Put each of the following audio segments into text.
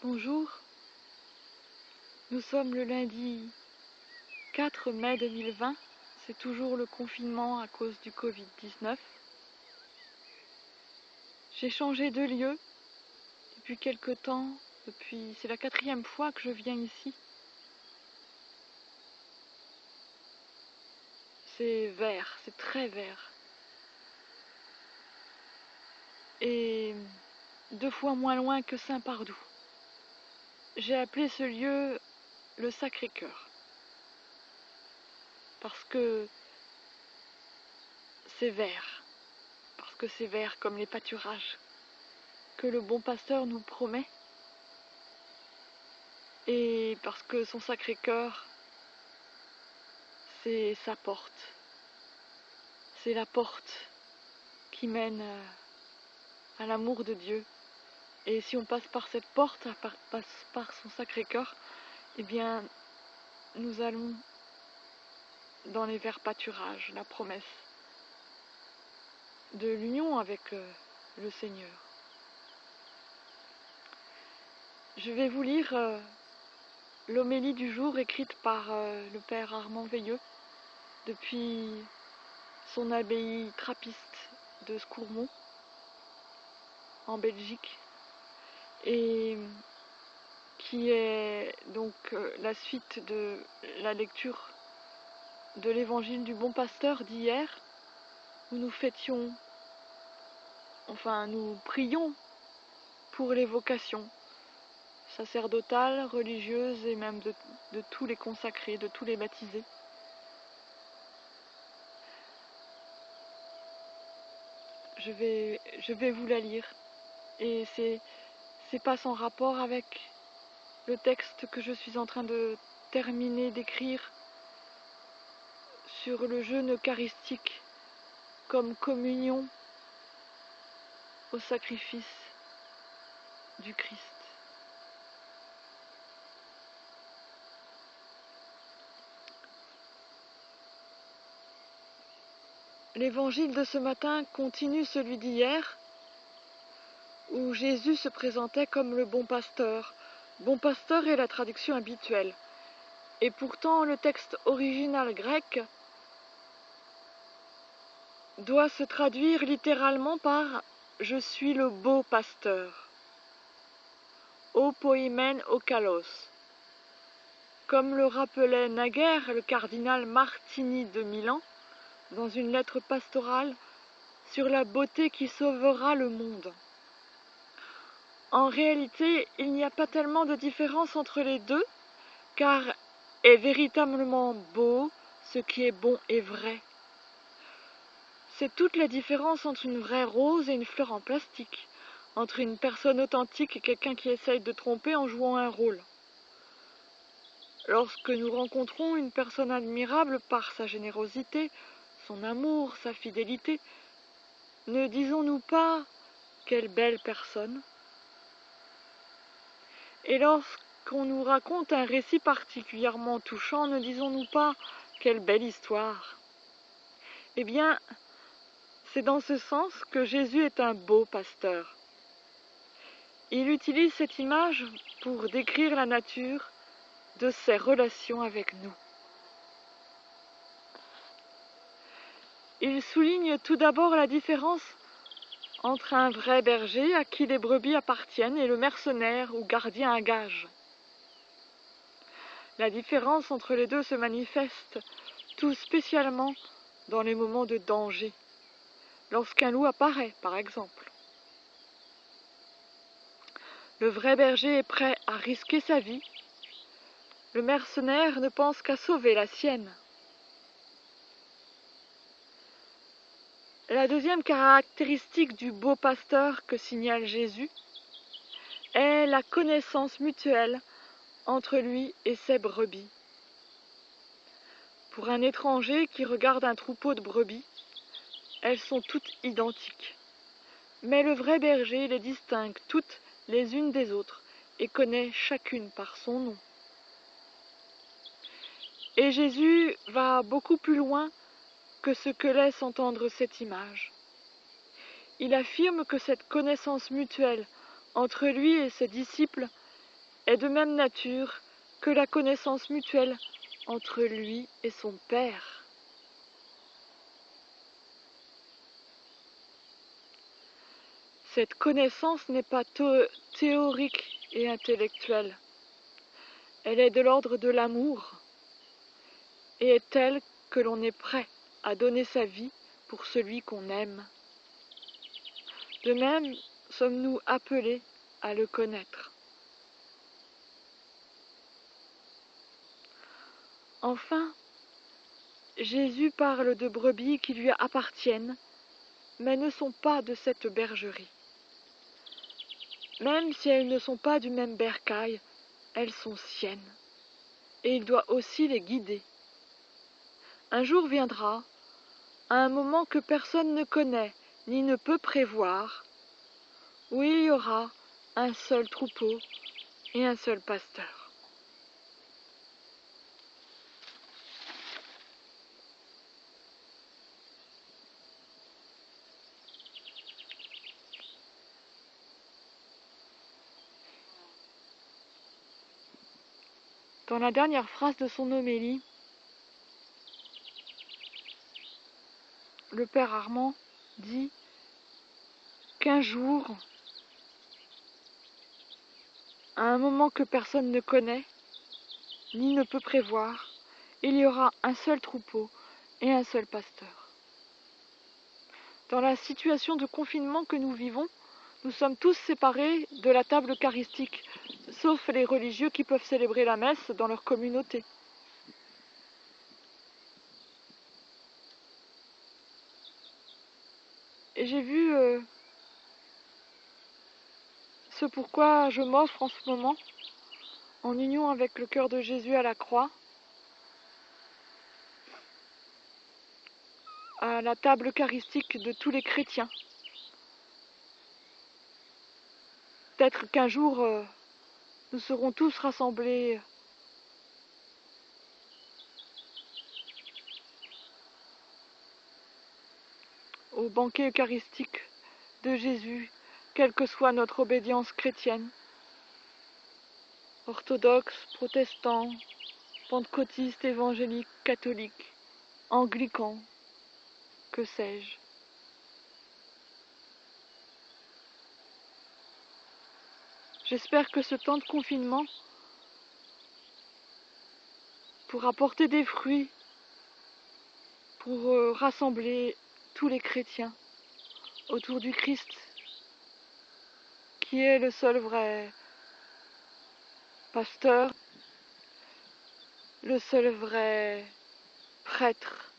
Bonjour, nous sommes le lundi 4 mai 2020, c'est toujours le confinement à cause du Covid-19. J'ai changé de lieu depuis quelque temps, c'est la 4e fois que je viens ici. C'est vert, c'est très vert. Et 2 fois moins loin que Saint-Pardoux. J'ai appelé ce lieu le Sacré-Cœur. Parce que c'est vert. Parce que c'est vert comme les pâturages que le bon pasteur nous promet. Et parce que son Sacré-Cœur, c'est sa porte. C'est la porte qui mène à l'amour de Dieu. Et si on passe par cette porte, par son Sacré-Cœur, eh bien, nous allons dans les verts pâturages, la promesse de l'union avec le Seigneur. Je vais vous lire l'homélie du jour écrite par le Père Armand Veilleux depuis son abbaye trappiste de Scourmont en Belgique, et qui est donc la suite de la lecture de l'évangile du bon pasteur d'hier, où nous nous prions pour les vocations sacerdotales, religieuses et même de tous les consacrés, de tous les baptisés. Je vais vous la lire, et c'est pas sans rapport avec le texte que je suis en train de terminer d'écrire sur le jeûne eucharistique comme communion au sacrifice du Christ. L'évangile de ce matin continue celui d'hier, où Jésus se présentait comme le bon pasteur. Bon pasteur est la traduction habituelle. Et pourtant, le texte original grec doit se traduire littéralement par « Je suis le beau pasteur ». O poimen o kalos. Comme le rappelait naguère le cardinal Martini de Milan, dans une lettre pastorale sur la beauté qui sauvera le monde. En réalité, il n'y a pas tellement de différence entre les deux, car est véritablement beau ce qui est bon et vrai. C'est toute la différence entre une vraie rose et une fleur en plastique, entre une personne authentique et quelqu'un qui essaye de tromper en jouant un rôle. Lorsque nous rencontrons une personne admirable par sa générosité, son amour, sa fidélité, ne disons-nous pas « quelle belle personne » ? Et lorsqu'on nous raconte un récit particulièrement touchant, ne disons-nous pas « quelle belle histoire » ? Eh bien, c'est dans ce sens que Jésus est un beau pasteur. Il utilise cette image pour décrire la nature de ses relations avec nous. Il souligne tout d'abord la différence entre un vrai berger à qui les brebis appartiennent et le mercenaire ou gardien à gages. La différence entre les deux se manifeste tout spécialement dans les moments de danger, lorsqu'un loup apparaît par exemple. Le vrai berger est prêt à risquer sa vie, le mercenaire ne pense qu'à sauver la sienne. La deuxième caractéristique du beau pasteur que signale Jésus est la connaissance mutuelle entre lui et ses brebis. Pour un étranger qui regarde un troupeau de brebis, elles sont toutes identiques. Mais le vrai berger les distingue toutes les unes des autres et connaît chacune par son nom. Et Jésus va beaucoup plus loin que ce que laisse entendre cette image. Il affirme que cette connaissance mutuelle entre lui et ses disciples est de même nature que la connaissance mutuelle entre lui et son Père. Cette connaissance n'est pas théorique et intellectuelle. Elle est de l'ordre de l'amour et est telle que l'on est prêt à donner sa vie pour celui qu'on aime. De même, sommes-nous appelés à le connaître. Enfin, Jésus parle de brebis qui lui appartiennent, mais ne sont pas de cette bergerie. Même si elles ne sont pas du même bercail, elles sont siennes, et il doit aussi les guider. Un jour viendra, à un moment que personne ne connaît ni ne peut prévoir, où il y aura un seul troupeau et un seul pasteur. Dans la dernière phrase de son homélie, le père Armand dit qu'un jour, à un moment que personne ne connaît, ni ne peut prévoir, il y aura un seul troupeau et un seul pasteur. Dans la situation de confinement que nous vivons, nous sommes tous séparés de la table eucharistique, sauf les religieux qui peuvent célébrer la messe dans leur communauté. Et j'ai vu ce pourquoi je m'offre en ce moment, en union avec le cœur de Jésus à la croix, à la table eucharistique de tous les chrétiens. Peut-être qu'un jour, nous serons tous rassemblés au banquet eucharistique de Jésus, quelle que soit notre obédience chrétienne, orthodoxe, protestant, pentecôtiste, évangélique, catholique, anglican, que sais-je. J'espère que ce temps de confinement pourra porter des fruits pour rassembler tous les chrétiens autour du Christ, qui est le seul vrai pasteur, le seul vrai prêtre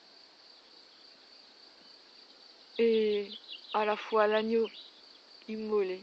et à la fois l'agneau immolé.